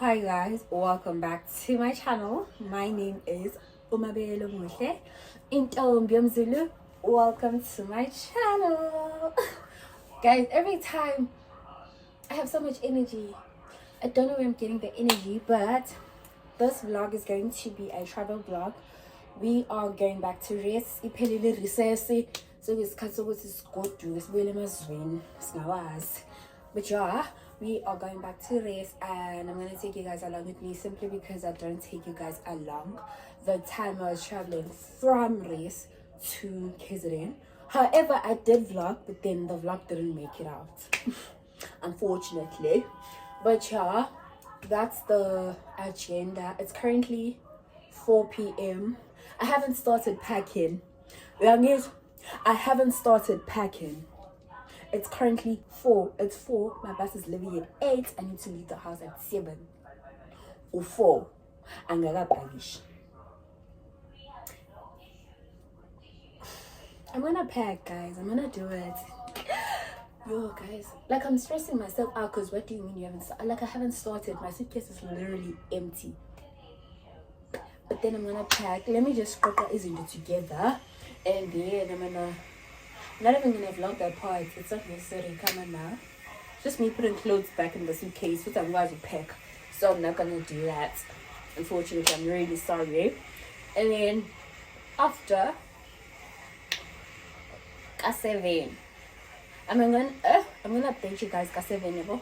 Hi guys, welcome back to my channel. My name is Biyela Zulu. Welcome to my channel. Guys, every time I have so much energy. I don't know where I'm getting the energy, but this vlog is going to be a travel vlog. We are going back to Res. Iphelile recess. So isikhathi sokuthi sigoduke sibuyele emazweni singawazi. But yeah, we are going back to Res, and I'm gonna take you guys along with me simply because I don't take you guys along the time I was traveling from Res to KZN. However, I did vlog, but then the vlog didn't make it out, unfortunately. But yeah, that's the agenda. It's currently 4 p.m. I haven't started packing. I haven't started packing. It's currently 4. It's 4. My bus is leaving at 8. I need to leave the house at 7 or 4. I'm gonna pack, guys. I'm gonna do it. Yo, guys, like I'm stressing myself out because what do you mean you haven't started? Like I haven't started. My suitcase is literally empty. But then I'm gonna pack. Let me just put that Isizulu together, and then I'm not even gonna vlog that part. It's not necessary. Come on now. Just me putting clothes back in the suitcase, which I'm going to pack. So I'm not gonna do that. Unfortunately, I'm really sorry. And then after K7, I'm gonna update you guys K7,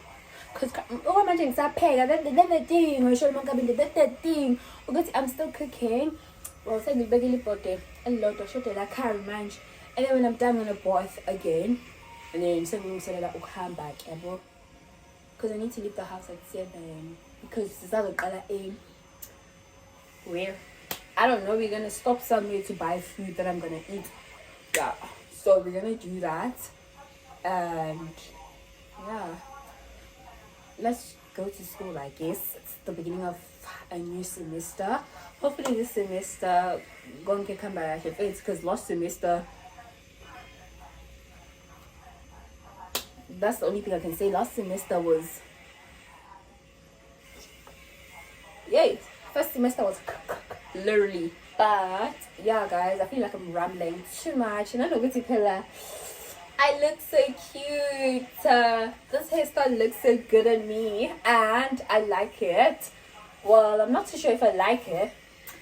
because oh my things I pay that the thing I show my cabin that thing because I'm still cooking. Well, say the baggy pote a lot of shit that I can't manage. And then when I'm done, I'm gonna bath again, and then something said that I'll come back, because I need to leave the house at 7 because this is other color in where I don't know. We're gonna stop somewhere to buy food that I'm gonna eat. Yeah, so we're gonna do that, and yeah, let's go to school. I guess it's the beginning of a new semester. Hopefully this semester going to come back at 8 because last semester, that's the only thing I can say. Last semester was yay. First semester was literally. But yeah, guys, I feel like I'm rambling too much, and I know what to I look so cute. This hairstyle looks so good on me, and I like it. Well, I'm not too sure if I like it,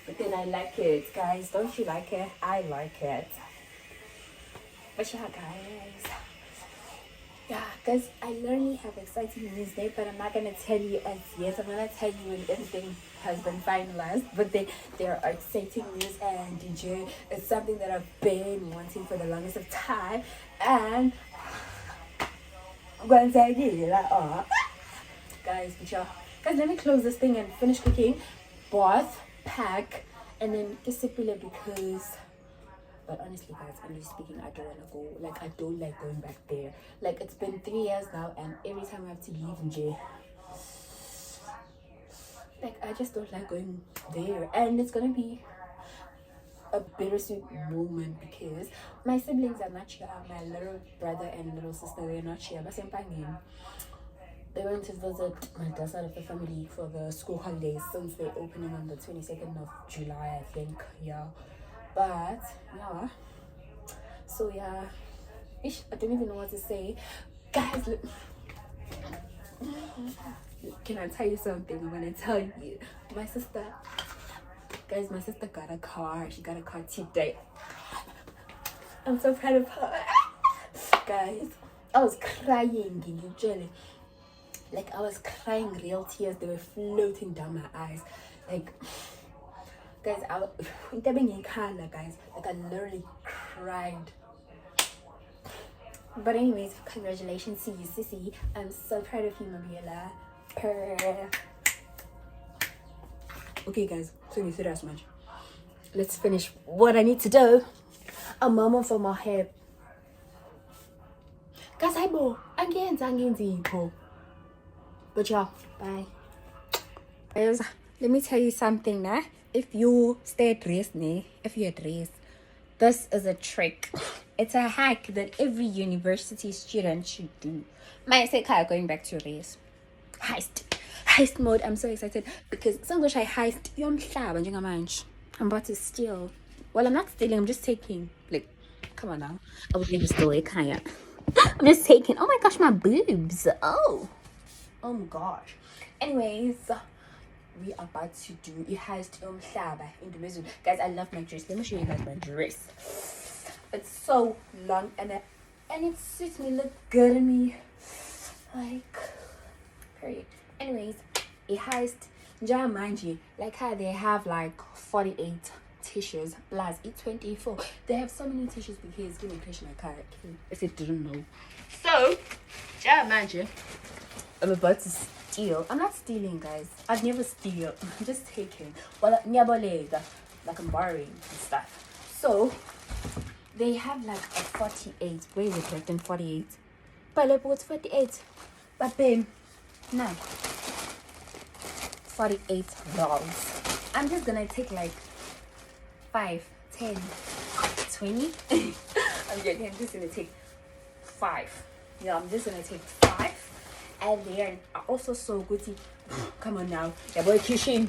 but then I like it, guys. Don't you like it? I like it. But yeah, guys. Yeah, guys, I literally have exciting news there, but I'm not gonna tell you as yet. I'm gonna tell you when everything has been finalized. But there are exciting news, and DJ, it's something that I've been wanting for the longest of time, and guys, but yeah, guys, let me close this thing and finish cooking, bath, pack, and then discipline because. But honestly, guys, honestly speaking, I don't want to go. Like, I don't like going back there. Like, it's been 3 years now, and every time I have to leave Nje, like, I just don't like going there. And it's gonna be a bittersweet moment because my siblings are not here. My little brother and little sister, they're not here. They went to visit my dad's side of the family for the school holidays since they're opening on the 22nd of July, I think. Yeah. But yeah, so yeah, I don't even know what to say, guys. Look. Can I tell you something? I'm gonna tell you, my sister got a car. She got a car today. I'm so proud of her. Guys, I was crying, literally. Like, I was crying real tears. They were floating down my eyes. Like, guys, guys, like I literally cried. But anyways, congratulations to you, sissy. I'm so proud of you, Biyela. Okay, guys, so you said as much. Let's finish what I need to do. A moment for my hair. Guys, hi, bo. But yeah, bye. Guys, let me tell you something now. If you stay at rest, if you're at rest, this is a trick. It's a hack that every university student should do. My say going back to rest. Heist. Heist mode. I'm so excited because Sangosh I heist yomhlaba njengamanje. I'm about to steal. Well, I'm not stealing, I'm just taking. Like, come on now. I would never steal a kayak. I'm just taking. Oh my gosh, my boobs. Oh my gosh. Anyways, we are about to do it heist yomhlaba in the middle. Guys, I love my dress. Let me show you guys my dress. It's so long and it suits me, look good on me. Like, period. Anyways, it heist Jamanji, like how they have like 48 tissues plus it's 24. They have so many tissues because give me question I can't if you didn't know. So Jamanji, I'm about to steal. I'm not stealing, guys. I'd never steal. I'm just taking. Well, like I'm borrowing and stuff. So they have like a 48. Where was it? Then 48. But like what's 48? But babe, no. 48 rolls. I'm just gonna take like 5, 10, 20. I'm joking. I'm just gonna take 5. Yeah, I'm just gonna take 5. And then I also saw Gucci. Come on now, yeah, boy, Kishin.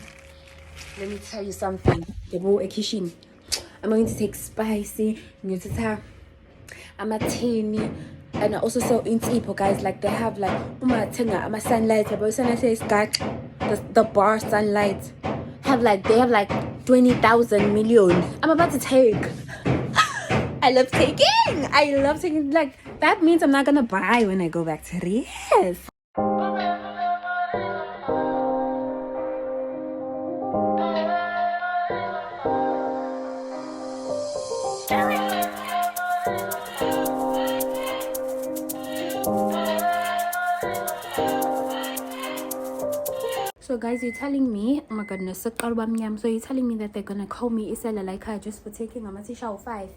Let me tell you something. The boy Kishin. I'm going to take spicy. I'm a teeny. And I also saw in Tipo, guys, like they have like I'm a sunlight. But sunlight says got the bar sunlight. They have like 20,000 million. I'm about to take. I love taking. Like that means I'm not gonna buy when I go back to Ries. So guys, you're telling me, oh my goodness, so you're telling me that they're gonna call me Isela like her just for taking a matisha 5.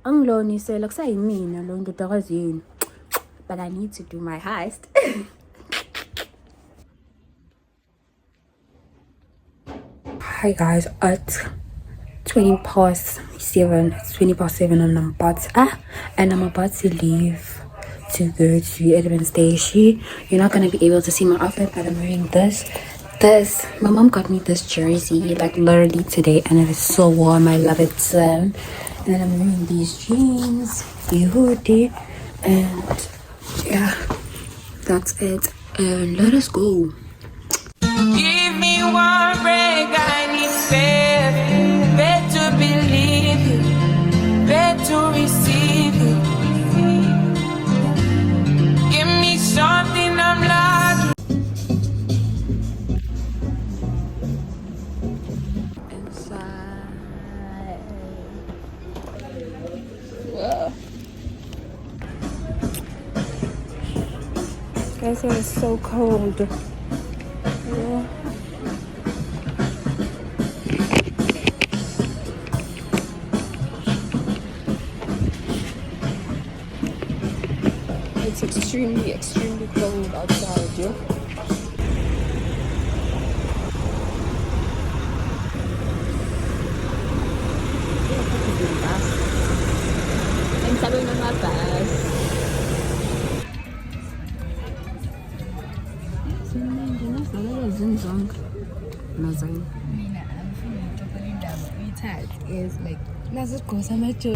Angloni say like say me alone the but I need to do my heist. Hi guys, at 20 past 7. It's 20 past 7 and I'm about to leave to go to Edmund Station. You're not gonna be able to see my outfit, but I'm wearing this. My mom got me this jersey like literally today, and it is so warm. I love it. And then I'm wearing these jeans, the hoodie, and yeah, that's it. And let us go. Give me one break, I need faith, faith to believe you, faith to receive you. Give me something I'm like. Inside. Whoa. Guys, it is so cold. Yeah. It's extremely cold outside, yeah. I'm sabi na mataas. Is like let's just go somewhere to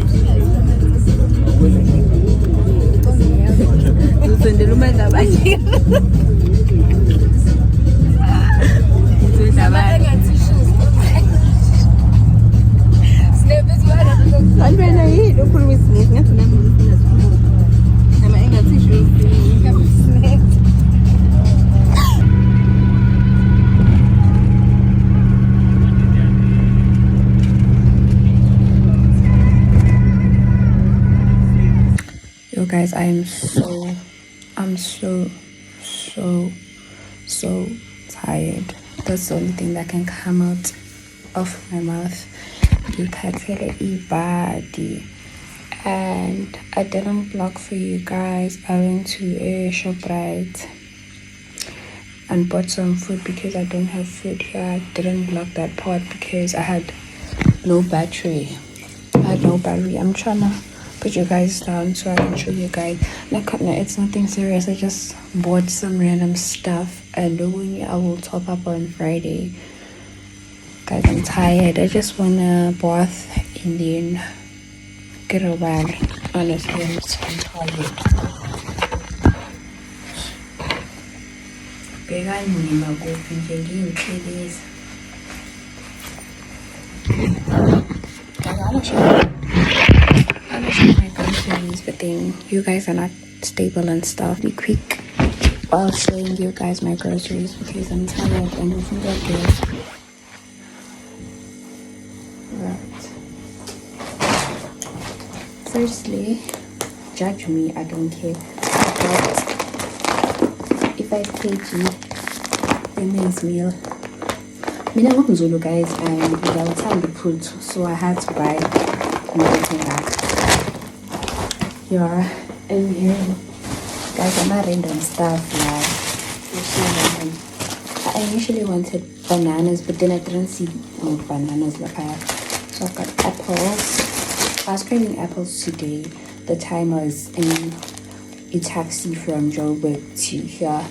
Yo guys, I'm so tired. That's the only thing that can come out of my mouth. And I didn't vlog for you guys. I went to a ShopRite and bought some food because I don't have food here. I didn't vlog that part because I had no battery. I'm trying to put you guys down so I can show you guys. Like, no, it's nothing serious. I just bought some random stuff and I will top up on Friday. Guys, I'm tired. I just wanna bath and then get a while. Honestly, I'm so tired. I'll show my groceries, but then you guys are not stable and stuff. Be quick while showing you guys my groceries because I'm tired and I think I'm good. Right. Firstly, judge me, I don't care. But if I paid you the men's meal, mina ngumZulu guys, and ngiyawuthanda iphuthu, so I had to buy everything back. Yeah, and here, guys, I'm not random stuff like I initially wanted bananas, but then I didn't see bananas like I so I got apples. I was craving apples today. The time I was in a taxi from Joburg to here,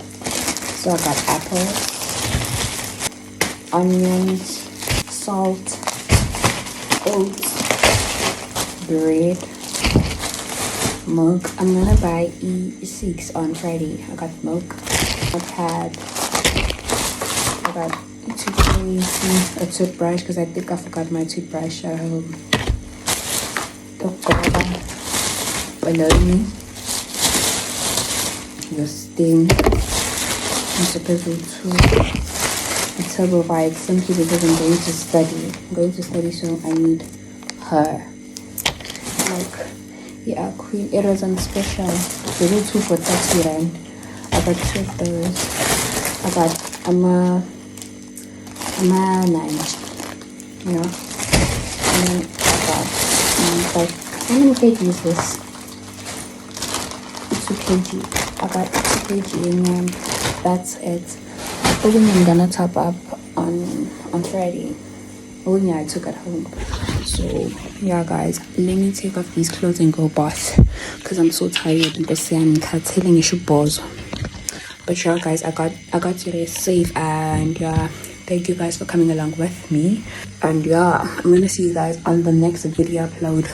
so I got apples, onions, salt, oats, bread, milk. I'm gonna buy E6 on Friday. I got milk, I got a toothbrush because I think I forgot my toothbrush at home. Bologna, the sting. I'm supposed to a turbo bike simply because I'm going to study. So I need her. Like, yeah, Queen. It was on special. They do 2 for 30 rand. I got 2 of those. I got Ama 9, you know. And then I got like, how many kg is this? 2 kg. I got 2 kg and that's it. I'm gonna top up on Friday. Oh yeah, I took it home. So yeah guys, let me take off these clothes and go bath because I'm so tired and I'm telling you balls. But yeah guys, I got to rest safe, and yeah, thank you guys for coming along with me, and yeah, I'm gonna see you guys on the next video upload.